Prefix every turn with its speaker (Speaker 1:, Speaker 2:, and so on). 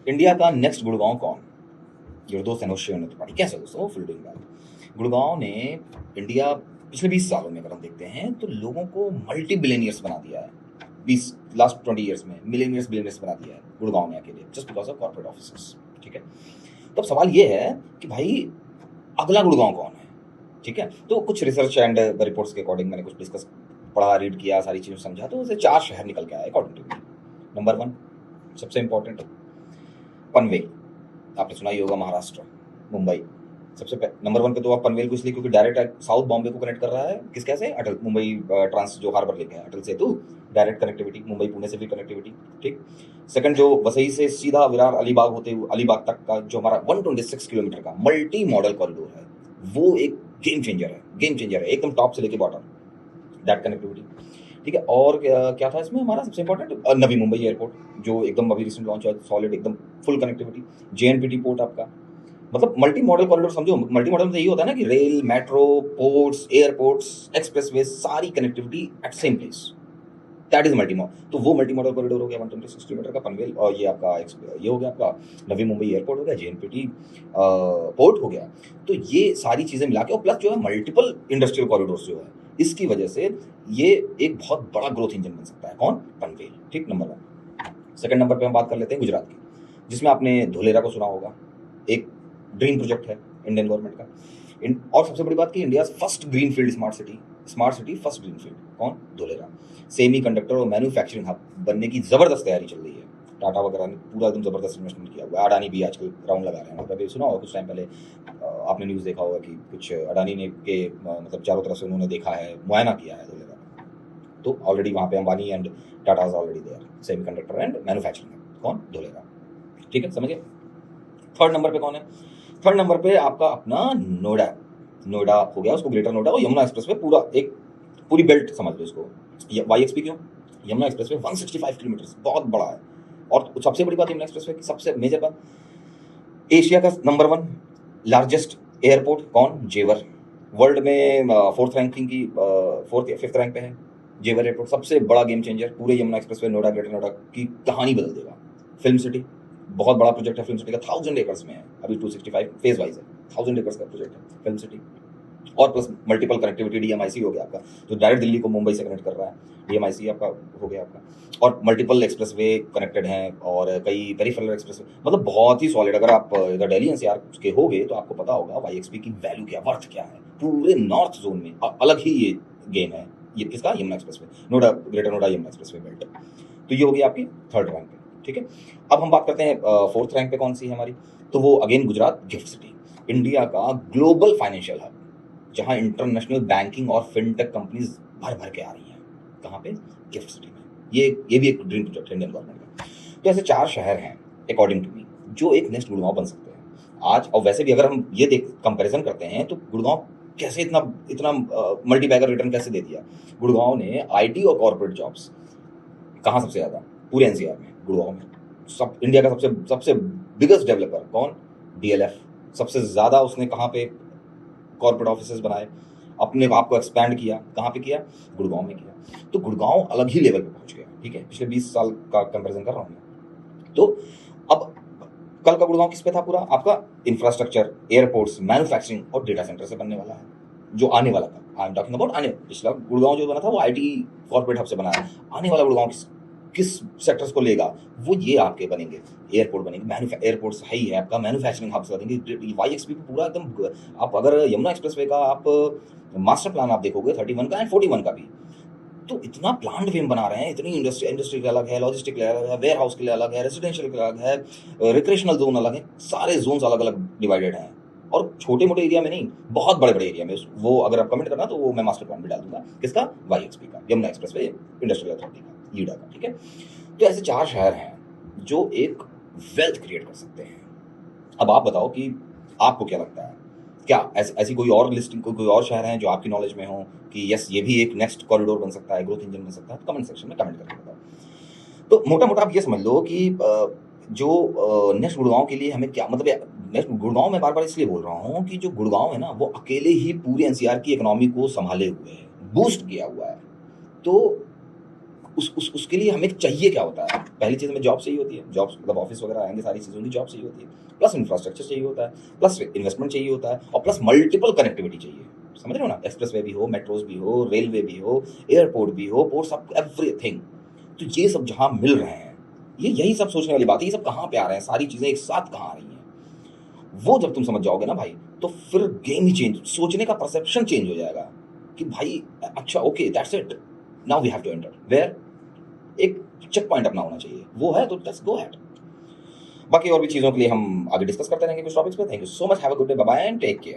Speaker 1: India का next Gurgaon कौन? Your दोस्त एनोश त्रिपाठी। कैसे दोस्तों? फील्डिंग बैक गुड़गांव ने इंडिया पिछले 20 सालों में अगर हम देखते हैं तो लोगों को मल्टी बिलियनियर्स बना दिया है। 20 लास्ट 20 ईयर्स में मिलियनियर्स बिलियनियर्स बना दिया है गुड़गांव ने अकेले, just because of corporate offices. ठीक है, तो अब सवाल ये है कि भाई अगला गुड़गांव कौन है? ठीक है, तो कुछ रिसर्च एंड रिपोर्ट्स के अकॉर्डिंग मैंने कुछ डिस्कस पढ़ा, रीड किया, सारी चीज़ें समझा, तो उसे 4 शहर निकल के आए अकॉर्डिंग टू मी। नंबर 1 सबसे इंपॉर्टेंट पनवेल। आपने सुना ही होगा, महाराष्ट्र, मुंबई। नंबर 1 पे तो आप पनवेल को इसलिए क्योंकि डायरेक्ट साउथ बॉम्बे को कनेक्ट कर रहा है। किस कैसे? अटल मुंबई ट्रांस जो हार्बर लिंक है, अटल सेतु, डायरेक्ट कनेक्टिविटी, मुंबई पुणे से भी कनेक्टिविटी। ठीक। सेकंड, जो वसई से सीधा विरार अलीबाग होते हुए अलीबाग तक का जो हमारा 126 किलोमीटर का मल्टी मॉडल कॉरिडोर है, वो एक गेम चेंजर है, एकदम टॉप से लेके बॉटम, दैट कनेक्टिविटी। ठीक है, और क्या था इसमें हमारा सबसे इंपॉर्टेंट? नवी मुंबई एयरपोर्ट, जो एकदम अभी रिसेंट लॉन्च हुआ, सॉलिड एकदम फुल कनेक्टिविटी। जेएनपीटी पोर्ट आपका, मतलब मल्टी मॉडल कॉरिडोर समझो। मल्टी मॉडल में यही होता है ना कि rail, metro, ports, airports, expressway, सारी connectivity at same place, that is multi model. तो वो मल्टी मॉडल कॉरिडोर हो गया 126 किलोमीटर का पनवेल, और ये आपका ये हो गया आपका नवी मुंबई एयरपोर्ट हो गया, जेएनपीटी पोर्ट हो गया। तो ये सारी चीजें मिला के, और प्लस जो है मल्टीपल इंडस्ट्रियल कॉरिडोर्स जो है, इसकी वजह से ये एक बहुत बड़ा ग्रोथ इंजन बन सकता है। कौन? पनवेल। ठीक, नंबर 1। सेकंड नंबर पे हम बात कर लेते हैं गुजरात की, जिसमें आपने धोलेरा को सुना होगा। एक ड्रीम प्रोजेक्ट है इंडियन गवर्नमेंट का। और सबसे बड़ी बात की, India first greenfield smart city first greenfield. कौन? धोलेरा। सेमी कंडक्टर और मैन्युफैक्चरिंग हब बनने की जबरदस्त तैयारी चल रही है। टाटा वगैरह ने पूरा एकदम जबरदस्त इन्वेस्टमेंट किया हुआ है। अडानी भी आजकल राउंड लगा रहे हैं वहाँ पे। सुना होगा कुछ टाइम पहले, आपने न्यूज़ देखा होगा कि कुछ अडानी ने के मतलब चारों तरफ से उन्होंने देखा है, मुआयना किया है धोलेरा का। तो ऑलरेडी वहाँ पे Ambani and Tata is already there, semiconductor and manufacturing. कौन? धोलेरा। ठीक है, समझिए। थर्ड नंबर पे कौन है? थर्ड नंबर पे आपका अपना नोएडा। नोएडा हो गया, उसको ग्रेटर नोएडा, और यमुना एक्सप्रेस वे, पूरी बेल्ट समझ लो इसको। वाईएक्सपी क्यों? यमुना एक्सप्रेस वे 165 किलोमीटर, बहुत बड़ा है। और सबसे बड़ी बात यमुना एक्सप्रेस वे की, सबसे मेजर बात, एशिया का नंबर 1 लार्जेस्ट एयरपोर्ट। कौन? जेवर। वर्ल्ड में 4th रैंकिंग की 4th या 5th रैंक पे है जेवर एयरपोर्ट। सबसे बड़ा गेम चेंजर, पूरे Yamuna express way, Noida, greater Noida की कहानी बदल देगा। फिल्म सिटी, बहुत बड़ा प्रोजेक्ट है फिल्म सिटी का, 1000 एकर्स में है, अभी 265 फेज वाइज है, 1000 एकर्स का प्रोजेक्ट है फिल्म सिटी। और प्लस मल्टीपल कनेक्टिविटी, डीएमआईसी हो गया आपका, जो डायरेक्ट दिल्ली को मुंबई से कनेक्ट कर रहा है, डीएमआईसी आपका हो गया आपका। और मल्टीपल एक्सप्रेसवे कनेक्टेड हैं, और कई पेरिफेरल एक्सप्रेसवे, मतलब बहुत ही सॉलिड। अगर आप इधर दिल्ली एनसीआर के होगे तो आपको पता होगा वाईएक्सपी की वैल्यू क्या, वर्थ क्या है। पूरे नॉर्थ जोन में अलग ही ये गेम है। ये किसका? Yamuna expressway, Noida, greater Noida Yamuna expressway belt. तो ये होगी आपकी थर्ड रैंक पे। ठीक है, अब हम बात करते हैं 4th रैंक पे कौन सी है हमारी। तो वो again Gujarat, gift city, India का ग्लोबल फाइनेंशियल हब, जहां इंटरनेशनल बैंकिंग और फिनटेक कंपनीज भर भर के आ रही हैं। कहाँ पे? गिफ्ट सिटी में। ये भी एक ड्रीम प्रोजेक्ट है इंडियन गवर्नमेंट का। तो ऐसे 4 शहर हैं अकॉर्डिंग टू मी, जो एक नेक्स्ट गुड़गांव बन सकते हैं आज। और वैसे भी अगर हम ये देख कंपैरिजन करते हैं तो गुड़गांव कैसे इतना इतना मल्टी बैगर रिटर्न कैसे दे दिया। गुड़गांव ने आईटी और कॉर्पोरेट जॉब्स, कहाँ सबसे ज़्यादा? पूरे एनसीआर में, गुड़गांव में। सब इंडिया का सबसे सबसे बिगेस्ट डेवलपर कौन? डीएलएफ। सबसे ज़्यादा उसने कहाँ पे कॉर्पोरेट ऑफिसेज बनाए, अपने आप को एक्सपैंड किया। कहाँ पे किया? गुड़गांव में किया। तो गुड़गांव अलग ही लेवल पे पहुंच गया। ठीक है, पिछले 20 साल का कंपैरिजन कर रहा हूँ मैं। तो अब कल का गुड़गांव किस पे था? पूरा आपका इंफ्रास्ट्रक्चर, एयरपोर्ट्स, मैन्युफैक्चरिंग और डेटा सेंटर से बनने वाला है, जो आने वाला था। आई एम टॉकिंग अबाउट आने। पिछला गुड़गांव जो बना था वो आईटी कॉर्पोरेट हब से बना है। आने वाला गुड़गांव किस सेक्टर्स को लेगा? वो ये आपके बनेंगे, एयरपोर्ट बनेंगे, एयरपोर्ट्स है ही है आपका, मैन्युफैक्चरिंग हब्स बनेंगे। वाईएक्सपी पे पूरा एकदम, आप अगर यमुना एक्सप्रेसवे का आप मास्टर प्लान आप देखोगे 31 का एंड 41 का भी, तो इतना प्लांट वे हम बना रहे हैं, इतनी इंडस्ट्री के अलग है, लॉजिस्टिक के लिए अलग है, वेयर हाउस के लिए अलग है, रेसिडेंशियल के लिए अलग है, रिक्रेशनल जोन अलग है, सारे जोन्स अलग अलग डिवाइडेड हैं। और छोटे मोटे एरिया में नहीं, बहुत बड़े बड़े एरिया में। वो अगर आप कमेंट करना तो वो मैं मास्टर प्लान भी डाल दूंगा। किसका? वाईएक्सपी का, यमुना एक्सप्रेसवे इंडस्ट्रियल अथॉरिटी का, ईडा का। ठीक है, तो ऐसे 4 शहर हैं जो एक वेल्थ क्रिएट कर सकते हैं। अब आप बताओ कि आपको क्या लगता है, क्या ऐसी कोई और लिस्टिंग, कोई और शहर हैं जो आपकी नॉलेज में हो कि यस ये भी एक नेक्स्ट कॉरिडोर बन सकता है, ग्रोथ इंजन बन सकता है? तो कमेंट सेक्शन में कमेंट करके बताओ। तो मोटा मोटा आप ये समझ लो कि जो नेक्स्ट गुड़गांव के लिए हमें क्या मतलब, नेक्स्ट गुड़गांव मैं बार बार इसलिए बोल रहा हूँ कि जो गुड़गांव है ना, वो अकेले ही पूरे एनसीआर की इकोनॉमी को संभाले हुए है, बूस्ट किया हुआ है। तो उसके लिए हमें चाहिए क्या होता है? पहली चीज़ हमें जॉब चाहिए होती है, जॉब्स मतलब ऑफिस वगैरह आएंगे, सारी चीज़ों की जॉब चाहिए होती है, प्लस इंफ्रास्ट्रक्चर चाहिए होता है, प्लस इन्वेस्टमेंट चाहिए होता है, और प्लस मल्टीपल कनेक्टिविटी चाहिए। समझ रहे हो ना? एक्सप्रेस वे भी हो, मेट्रोज भी हो, रेलवे भी हो, एयरपोर्ट भी हो, पोर्ट, सब एवरीथिंग। तो ये सब जहाँ मिल रहे हैं, ये यही सब सोचने वाली बात है, ये सब कहाँ पे आ रहे हैं, सारी चीज़ें एक साथ कहाँ आ रही हैं। वो जब तुम समझ जाओगे ना भाई, तो फिर गेम ही चेंज, सोचने का परसेप्शन चेंज हो जाएगा कि भाई अच्छा okay that's it, now we have to enter where. एक चेक पॉइंट अपना होना चाहिए, वो है तो लेट्स गो अहेड। बाकी और भी चीज़ों के लिए हम आगे डिस्कस करते रहेंगे कुछ टॉपिक्स पे। Thank you so much, have a good day, bye bye and take care.